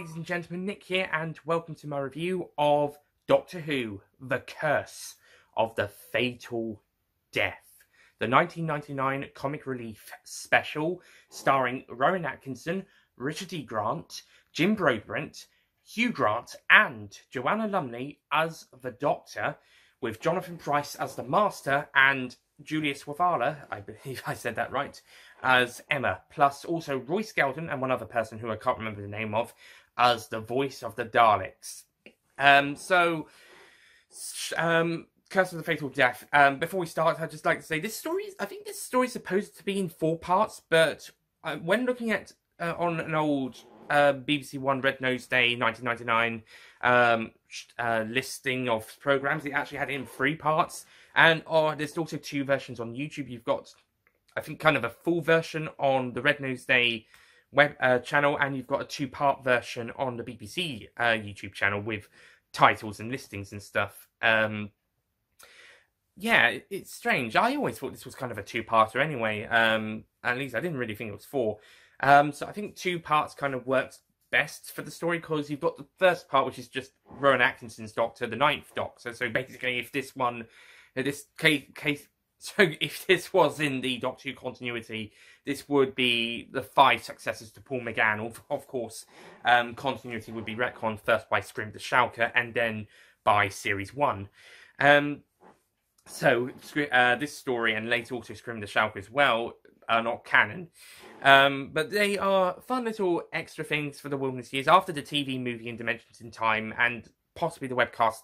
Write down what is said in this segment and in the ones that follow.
ladies and gentlemen, Nick here, and welcome to my review of Doctor Who, The Curse of the Fatal Death, the 1999 comic relief special starring Rowan Atkinson, Richard E. Grant, Jim Broadbrent, Hugh Grant, and Joanna Lumley as the Doctor, with Jonathan Pryce as the Master and Julia Swavala, I believe I said that right, as Emma, plus also Roy Skelton and one other person who I can't remember the name of, as the voice of the Daleks. Curse of the Fatal Death. Before we start, I'd just like to say I think this story is supposed to be in 4 parts, but when looking at on an old BBC One Red Nose Day 1999 listing of programs, it actually had it in 3 parts. And there's also 2 versions on YouTube. You've got, I think, kind of a full version on the Red Nose Day web channel, and you've got a 2-part version on the BBC YouTube channel with titles and listings and stuff. Yeah, it's strange. I always thought this was kind of a 2-parter anyway. At least I didn't really think it was 4. So I think 2 parts kind of works best for the story, because you've got the first part, which is just Rowan Atkinson's Doctor, the 9th Doctor. So basically, if this was in the Doctor Who continuity, this would be the 5 successors to Paul McGann. Of course, continuity would be retconned first by Scream the Shalker and then by Series 1. So this story, and later also Scream the Shalker as well, are not canon. But they are fun little extra things for the Wilderness Years after the TV, movie, and Dimensions in Time, and possibly the webcast.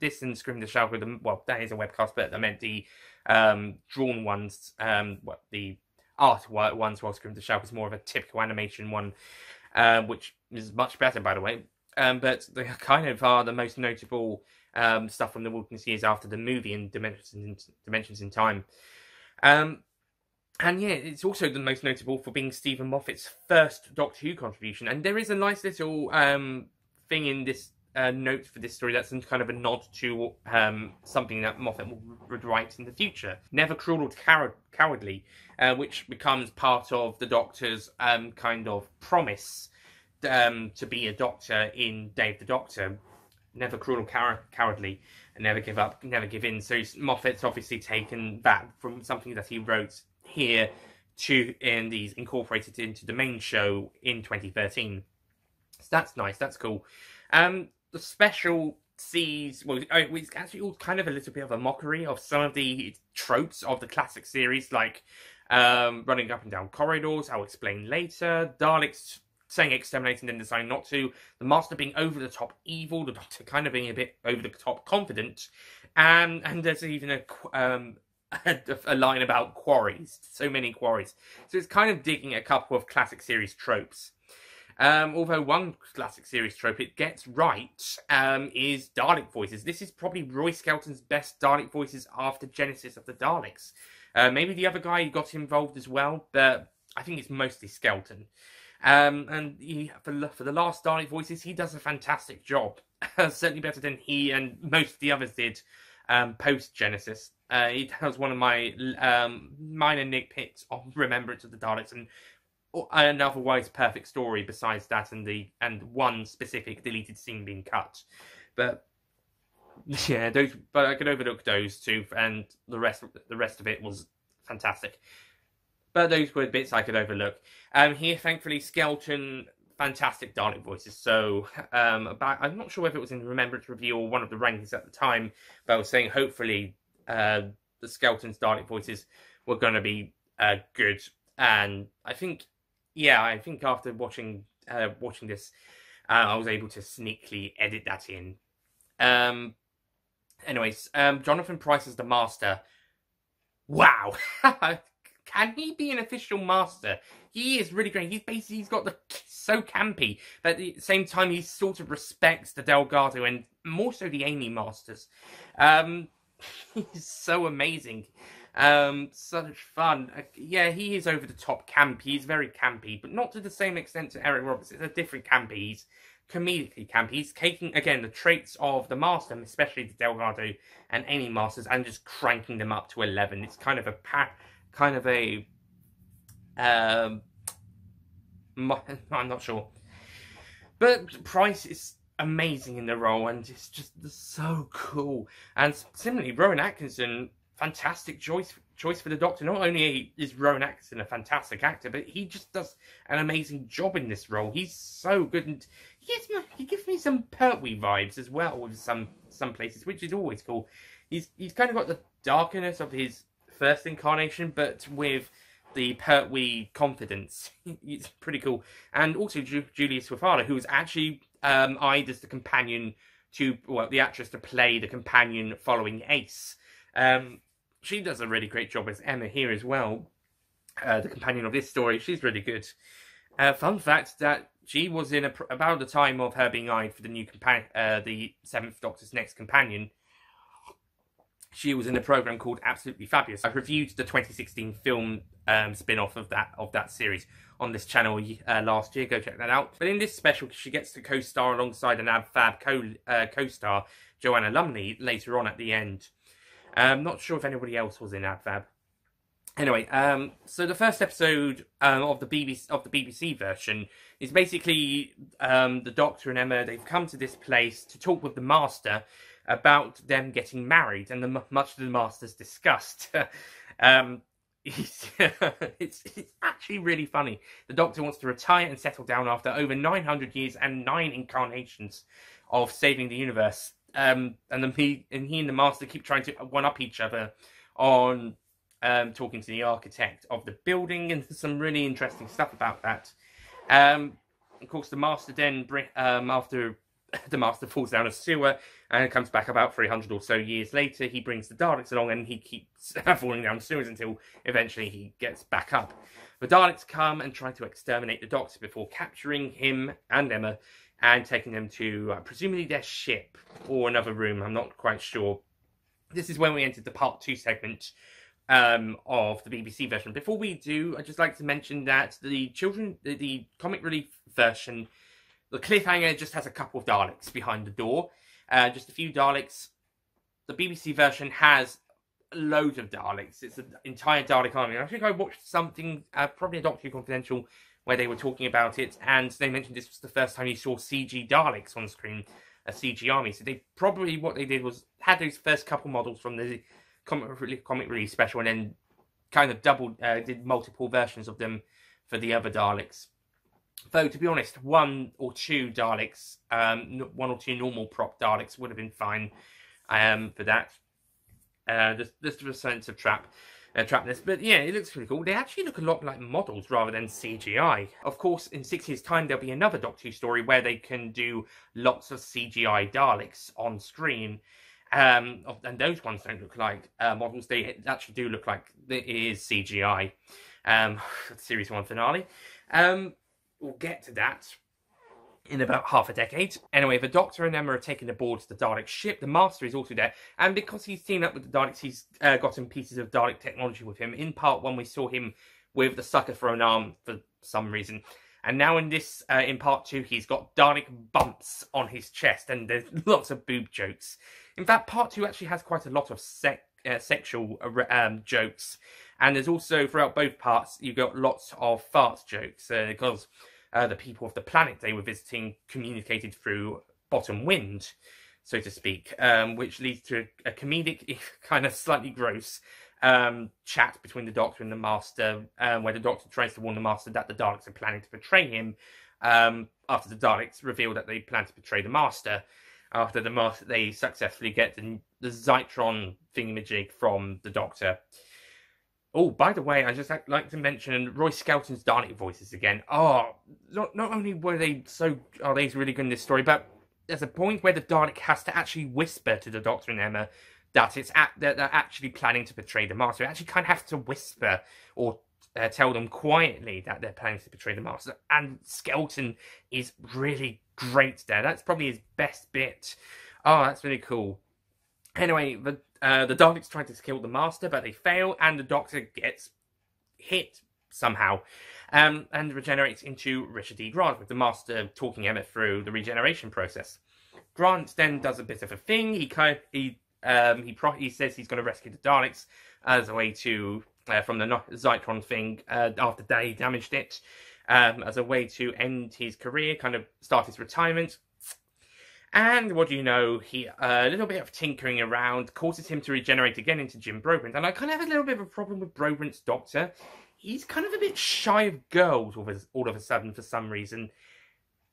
This and Scream the Shalker, well, that is a webcast, but I meant the drawn ones, the art ones, while Scream the Shalker is more of a typical animation one, which is much better, by the way. But they kind of are the most notable stuff from the Wilderness Years after the movie and Dimensions in Time. And yeah, it's also the most notable for being Stephen Moffat's first Doctor Who contribution. And there is a nice little thing in this note for this story that's kind of a nod to something that Moffat would write in the future. Never Cruel or Cowardly, which becomes part of the Doctor's kind of promise to be a Doctor in Day of the Doctor. Never Cruel or Cowardly, and never give up, never give in. So Moffat's obviously taken that from something that he wrote here and he's incorporated it into the main show in 2013. So that's nice, that's cool. The special sees, well, it's actually all kind of a little bit of a mockery of some of the tropes of the classic series, like running up and down corridors, I'll explain later, Daleks saying exterminate and then deciding not to, the Master being over-the-top evil, the Doctor kind of being a bit over-the-top confident, and there's even a line about quarries, so many quarries. So it's kind of digging a couple of classic series tropes. Although one classic series trope it gets right is Dalek voices. This is probably Roy Skelton's best Dalek voices after Genesis of the Daleks. Maybe the other guy got involved as well, but I think it's mostly Skelton. And for the last Dalek voices, he does a fantastic job. Certainly better than he and most of the others did post-Genesis. It was one of my minor nitpicks of Remembrance of the Daleks, and an otherwise perfect story besides that, and one specific deleted scene being cut. But yeah, but I could overlook those 2, and the rest of it was fantastic. But those were bits I could overlook. Here, thankfully, Skelton, fantastic Dalek voices. So I'm not sure whether it was in the Remembrance review or one of the rankings at the time, but I was saying hopefully the Skelton's Dalek voices were going to be good. And I think after watching this, I was able to sneakily edit that in. Anyways, Jonathan Pryce as the Master. Wow. Can he be an official Master? He is really great. He's got so campy, but at the same time he sort of respects the Delgado and more so the Amy Masters. He's so amazing. Such fun. Yeah, he is over the top campy. He's very campy, but not to the same extent to Eric Roberts. It's a different campy. He's comedically campy. He's taking, again, the traits of the Master, especially the Delgado and Amy Masters, and just cranking them up to 11. It's kind of a I'm not sure. But Price is amazing in the role, and it's just so cool. And similarly, Rowan Atkinson, fantastic choice for the Doctor. Not only is Rowan Atkinson a fantastic actor, but he just does an amazing job in this role. He's so good, and he gives me some Pertwee vibes as well with some places, which is always cool. He's kind of got the darkness of his first incarnation, but with the Pertwee confidence. It's pretty cool. And also Julia Swifala, who was actually eyed as the companion to, well, the actress to play the companion following Ace. She does a really great job as Emma here as well. The companion of this story, she's really good. Fun fact that she was in about the time of her being eyed for the new the Seventh Doctor's next companion. She was in a program called Absolutely Fabulous. I reviewed the 2016 film spin-off of that series on this channel last year. Go check that out. But in this special, she gets to co-star alongside an Ab-Fab co-star, Joanna Lumley, later on at the end. Not sure if anybody else was in Ab-Fab. Anyway, so the first episode of the BBC version is basically the Doctor and Emma. They've come to this place to talk with the Master about them getting married, and much to the Master's disgust. It's actually really funny. The Doctor wants to retire and settle down after over 900 years and 9 incarnations of saving the universe. And he and the Master keep trying to one-up each other on talking to the architect of the building, and there's some really interesting stuff about that. Of course, the Master then, after the Master falls down a sewer and comes back about 300 or so years later, he brings the Daleks along, and he keeps falling down sewers until eventually he gets back up. The Daleks come and try to exterminate the Doctor before capturing him and Emma and taking them to presumably their ship or another room. I'm not quite sure. This is when we entered the part 2 segment of the BBC version. Before we do, I'd just like to mention that the comic relief version, the cliffhanger just has a couple of Daleks behind the door. Just a few Daleks. The BBC version has loads of Daleks. It's an entire Dalek army. I think I watched something, probably a Doctor Who Confidential, where they were talking about it, and they mentioned this was the first time you saw CG Daleks on screen, a CG army. So they probably, what they did was, had those first couple models from the comic relief special, and then kind of did multiple versions of them for the other Daleks. Though, to be honest, one or two Daleks, one or two normal prop Daleks would have been fine for that. Just for a sense of trapness. But yeah, it looks pretty cool. They actually look a lot like models rather than CGI. Of course, in 6 years' time, there'll be another Doctor Who story where they can do lots of CGI Daleks on screen. And those ones don't look like models. They actually do look like it is CGI. Series 1 finale. We'll get to that in about half a decade. Anyway, the Doctor and Emma are taken aboard the Dalek ship. The Master is also there. And because he's teamed up with the Daleks, he's gotten pieces of Dalek technology with him. In part 1, we saw him with the sucker for an arm for some reason. And now in this, in part 2, he's got Dalek bumps on his chest. And there's lots of boob jokes. In fact, part 2 actually has quite a lot of sexual jokes. And there's also, throughout both parts, you've got lots of fart jokes. Because the people of the planet they were visiting communicated through bottom wind, so to speak. Which leads to a comedic, kind of slightly gross chat between the Doctor and the Master. Where the Doctor tries to warn the Master that the Daleks are planning to betray him. After the Daleks reveal that they plan to betray the Master. After the Master, they successfully get the Zytron thingamajig from the Doctor. Oh, by the way, I just like to mention Roy Skelton's Dalek voices again. Oh, not only are they really good in this story, but there's a point where the Dalek has to actually whisper to the Doctor and Emma that they're actually planning to betray the Master. It actually kind of has to whisper or tell them quietly that they're planning to betray the Master. And Skelton is really great there. That's probably his best bit. Oh, that's really cool. Anyway, the Daleks try to kill the Master, but they fail, and the Doctor gets hit somehow, and regenerates into Richard E. Grant, with the Master talking Emma through the regeneration process. Grant then does a bit of a thing. He says he's going to rescue the Daleks as a way to from the Zytron thing after they damaged it. as a way to end his career, kind of start his retirement. And what do you know, a little bit of tinkering around causes him to regenerate again into Jim Broadbrent. And I kind of have a little bit of a problem with Broadbrent's Doctor. He's kind of a bit shy of girls all of a sudden for some reason.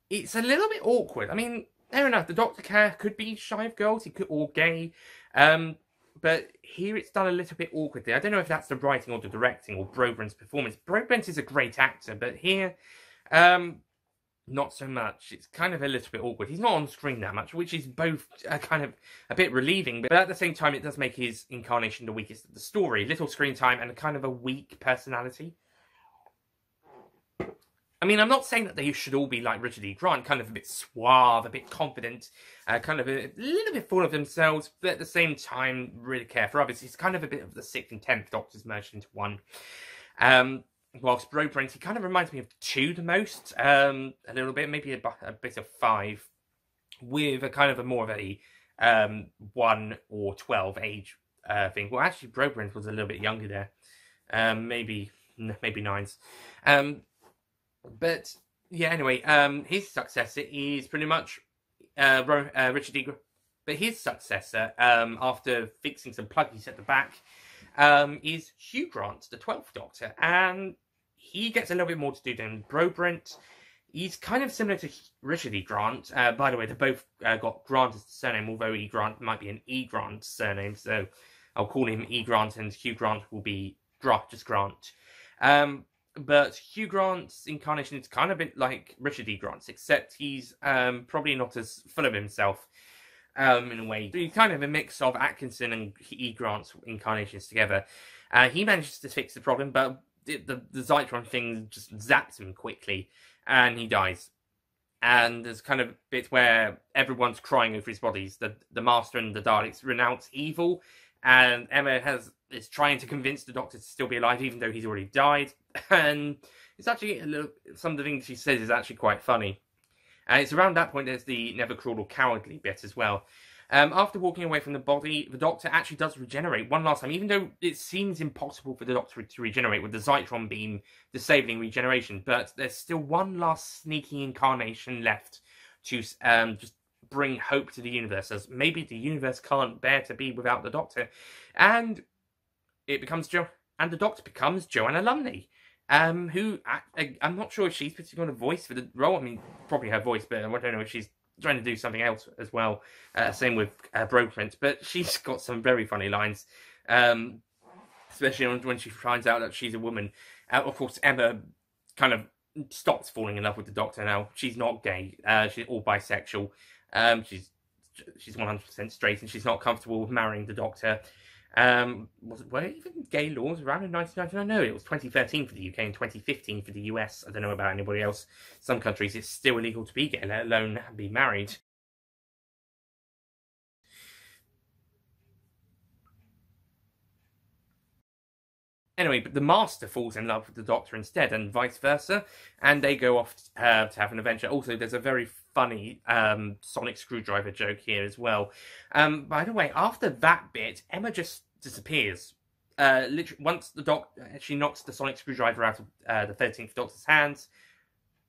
It's a little bit awkward. I mean, fair enough, the Doctor could be shy of girls, or gay. But here it's done a little bit awkwardly. I don't know if that's the writing or the directing or Broadbrent's performance. Broadbrent is a great actor, but here, not so much. It's kind of a little bit awkward. He's not on screen that much, which is both kind of a bit relieving, but at the same time, it does make his incarnation the weakest of the story. Little screen time and a kind of a weak personality. I mean, I'm not saying that they should all be like Richard E. Grant, kind of a bit suave, a bit confident, kind of a little bit full of themselves, but at the same time, really care for others. He's kind of a bit of the 6th and 10th Doctors merged into one. Whilst Broadbrent, he kind of reminds me of 2 the most, a little bit, maybe a bit of 5, with a kind of a more of a 1 or 12 age thing. Well, actually, Broadbrent was a little bit younger there, maybe 9s. But yeah, anyway, his successor is pretty much Richard E. Grant. But his successor, after fixing some pluggies at the back, is Hugh Grant, the 12th Doctor, and he gets a little bit more to do than Broadbrent. He's kind of similar to Richard E. Grant. By the way, they both got Grant as the surname, although E. Grant might be an E. Grant surname, so I'll call him E. Grant, and Hugh Grant will be just Grant. But Hugh Grant's incarnation is kind of a bit like Richard E. Grant's, except he's probably not as full of himself in a way. He's kind of a mix of Atkinson and E. Grant's incarnations together. He manages to fix the problem, but the Zytron thing just zaps him quickly, and he dies. And there's kind of a bit where everyone's crying over his bodies. The Master and the Daleks renounce evil, and Emma is trying to convince the Doctor to still be alive, even though he's already died. And it's actually some of the things she says is actually quite funny. And it's around that point there's the never cruel or cowardly bit as well. After walking away from the body, the Doctor actually does regenerate one last time, even though it seems impossible for the Doctor to regenerate with the Zytron beam disabling regeneration. But there's still one last sneaky incarnation left to just bring hope to the universe, as maybe the universe can't bear to be without the Doctor. And it becomes and the Doctor becomes Joanna Lumley, who I'm not sure if she's putting on a voice for the role. I mean, probably her voice, but I don't know if she's trying to do something else as well. Same with Broadbrent, but she's got some very funny lines, especially when she finds out that she's a woman. Of course, Emma kind of stops falling in love with the Doctor now. She's not gay. She's all bisexual. She's 100% straight, and she's not comfortable with marrying the Doctor. Were even gay laws around in 1999? No, it was 2013 for the UK and 2015 for the US. I don't know about anybody else. Some countries it's still illegal to be gay, let alone be married. Anyway, but the Master falls in love with the Doctor instead, and vice versa, and they go off to have an adventure. Also, there's a very funny sonic screwdriver joke here as well. By the way, after that bit, Emma just disappears. Literally, once she knocks the sonic screwdriver out of the 13th Doctor's hands,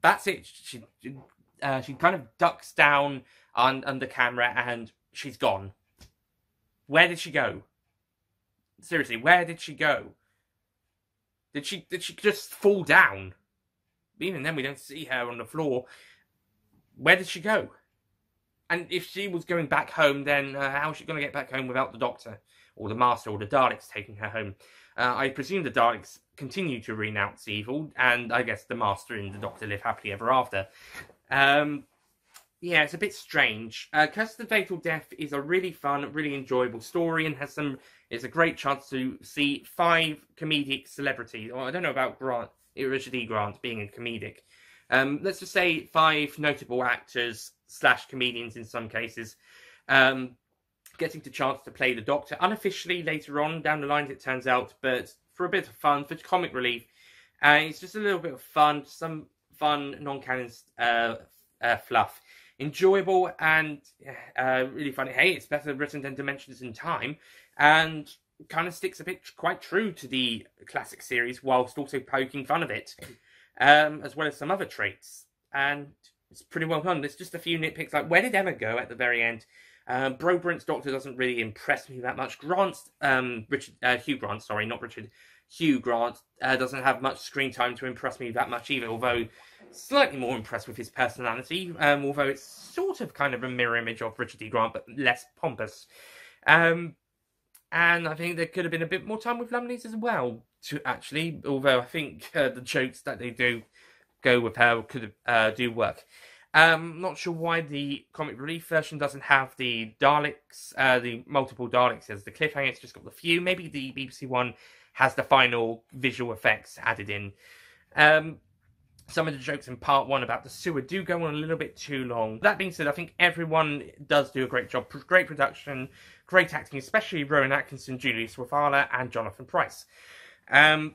that's it. She kind of ducks down under camera, and she's gone. Where did she go? Seriously, where did she go? Did she just fall down? Even then, we don't see her on the floor. Where did she go? And if she was going back home, then how is she going to get back home without the Doctor, or the Master, or the Daleks taking her home? I presume the Daleks continue to renounce evil, and I guess the Master and the Doctor live happily ever after. Yeah, it's a bit strange. Curse of the Fatal Death is a really fun, really enjoyable story, and it's a great chance to see 5 comedic celebrities. Well, I don't know about Richard E. Grant being a comedic. Let's just say 5 notable actors / comedians in some cases, getting the chance to play the Doctor unofficially later on down the line, it turns out, but for a bit of fun, for comic relief. It's just a little bit of fun, some fun non-canon fluff. Enjoyable and really funny. Hey, it's better written than Dimensions in Time, and kind of sticks quite true to the classic series whilst also poking fun of it. as well as some other traits. And it's pretty well done. There's just a few nitpicks, like where did Emma go at the very end? Broadbrent's Doctor doesn't really impress me that much. Hugh Grant, sorry, not Richard. Hugh Grant doesn't have much screen time to impress me that much either, although slightly more impressed with his personality, although it's sort of kind of a mirror image of Richard D. Grant, but less pompous. And I think there could have been a bit more time with Lumley's as well, actually, although I think the jokes that they do go with her could do work. Not sure why the comic relief version doesn't have the Daleks, the multiple Daleks as the cliffhanger. It's just got the few. Maybe the BBC one has the final visual effects added in. Some of the jokes in part 1 about the sewer do go on a little bit too long. That being said, I think everyone does do a great job. Great production, great acting, especially Rowan Atkinson, Julia Swavala, and Jonathan Pryce. And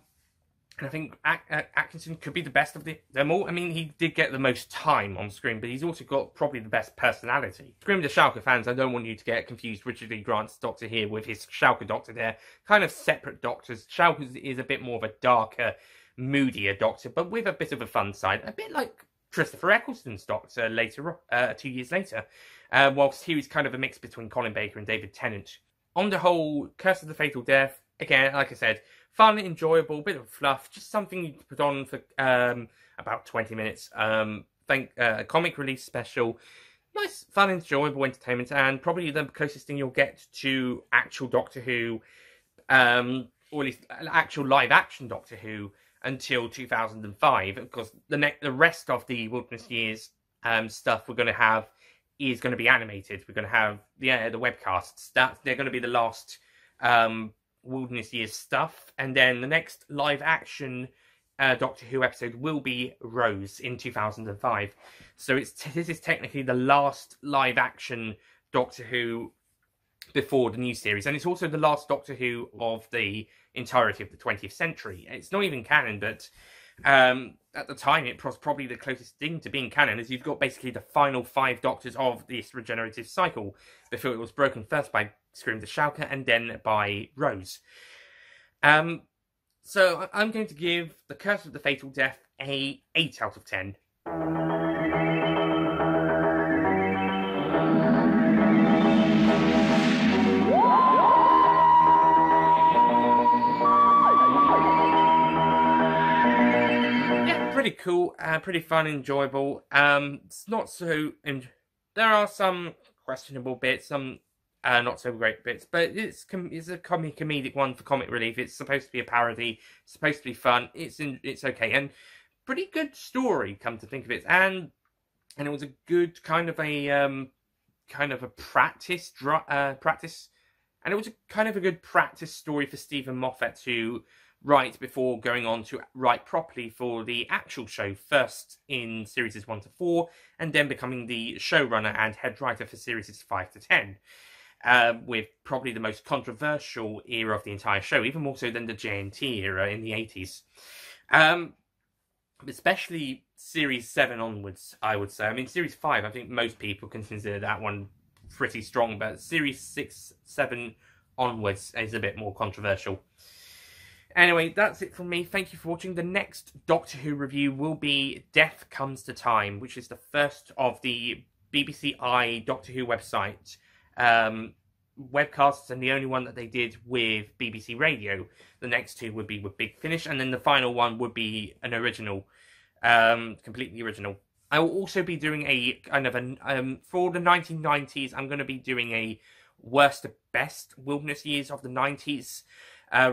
I think Atkinson could be the best of them all. I mean, he did get the most time on screen, but he's also got probably the best personality. Scream the Schalke fans, I don't want you to get confused. Richard E. Grant's Doctor here with his Schalke Doctor there. Kind of separate Doctors. Schalke is a bit more of a darker, moodier Doctor, but with a bit of a fun side. A bit like Christopher Eccleston's Doctor later, 2 years later. Whilst Hugh's kind of a mix between Colin Baker and David Tennant. On the whole, Curse of the Fatal Death, again, like I said, fun, enjoyable, bit of fluff, just something you put on for about 20 minutes. Comic release special. Nice, fun, enjoyable entertainment, and probably the closest thing you'll get to actual Doctor Who, or at least actual live-action Doctor Who, until 2005. Of course, the rest of the Wilderness Years stuff we're going to have is going to be animated. We're going to have the webcasts. They're going to be the last Wilderness Years stuff, and then the next live action Doctor Who episode will be Rose in 2005. So this is technically the last live action Doctor Who before the new series, and it's also the last Doctor Who of the entirety of the 20th century. It's not even canon, but at the time it was probably the closest thing to being canon, as you've got basically the final 5 Doctors of this regenerative cycle before it was broken first by Scream the Schalke and then by Rose. So I'm going to give The Curse of the Fatal Death a 8 out of 10. Pretty cool, pretty fun, enjoyable. It's not so... there are some questionable bits, some not so great bits, but it's a comedic one for comic relief. It's supposed to be a parody, it's supposed to be fun, it's okay, and pretty good story, come to think of it. And it was a good kind of a practice, and it was a kind of a good practice story for Stephen Moffat to write before going on to write properly for the actual show, first in series 1 to 4, and then becoming the showrunner and head writer for series 5 to 10, with probably the most controversial era of the entire show, even more so than the JNT era in the 80s. Especially series 7 onwards, I would say. I mean, series 5, I think most people consider that one pretty strong, but series 6, 7 onwards is a bit more controversial. Anyway, that's it from me. Thank you for watching. The next Doctor Who review will be Death Comes to Time, which is the first of the BBC I Doctor Who website webcasts, and the only one that they did with BBC Radio. The next 2 would be with Big Finish, and then the final one would be an original, completely original. I will also be doing a kind of for the 1990s, I'm going to be doing a worst to best Wilderness Years of the 90s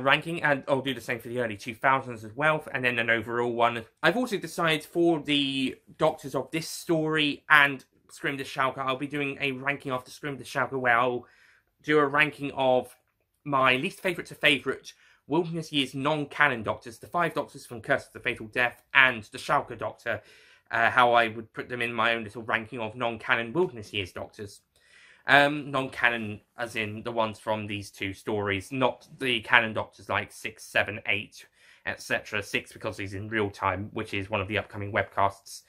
ranking, and I'll do the same for the early 2000s as well, and then an overall one. I've also decided for the Doctors of this story and Scream the Schalke, I'll be doing a ranking after Scream the Schalke, where I'll do a ranking of my least favourite to favourite Wilderness Years non-canon Doctors, the 5 Doctors from Curse of the Fatal Death and the Schalke Doctor, how I would put them in my own little ranking of non-canon Wilderness Years Doctors. Non-canon as in the ones from these 2 stories, not the canon Doctors like 6, 7, 8, etc. 6 because he's in real time, which is one of the upcoming webcasts.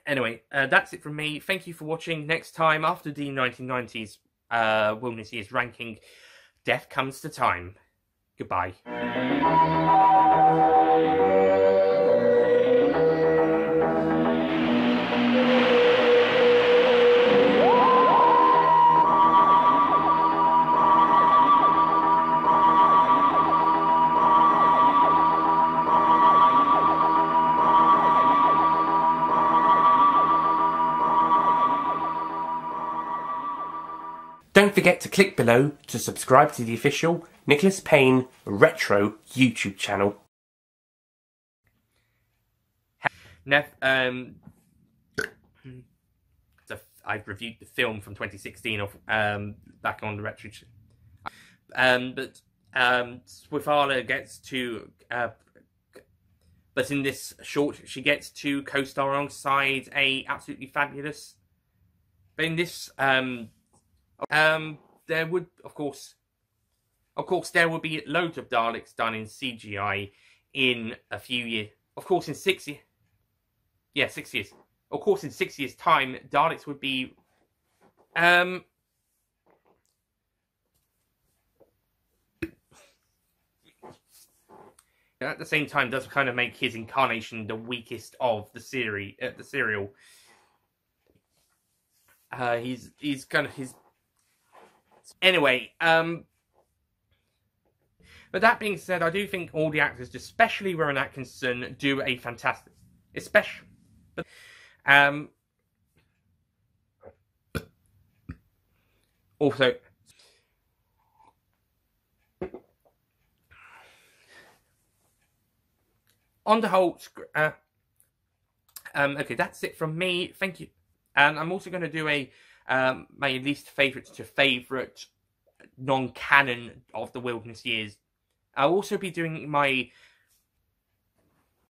Anyway, that's it from me. Thank you for watching. Next time, after the 1990s Wilderness Years ranking, Death Comes to Time. Goodbye. Don't forget to click below to subscribe to the official Nicholas Payne Retro YouTube channel. I've reviewed the film from 2016 of back on the Retro. But Swiftala gets to, but in this short, she gets to co-star alongside a absolutely fabulous. But in this, there would, of course, there will be loads of Daleks done in CGI in a few years. Of course, in 6 years. Yeah, 6 years. Of course, in 6 years' time, Daleks would be, at the same time, does kind of make his incarnation the weakest of the series, the serial. He's kind of his. Anyway, but that being said, I do think all the actors, especially Rowan Atkinson, do a fantastic, especially. Also, on the whole, okay, that's it from me. Thank you. And I'm also going to do a my least favourite to favourite non-canon of the Wilderness Years. I'll also be doing my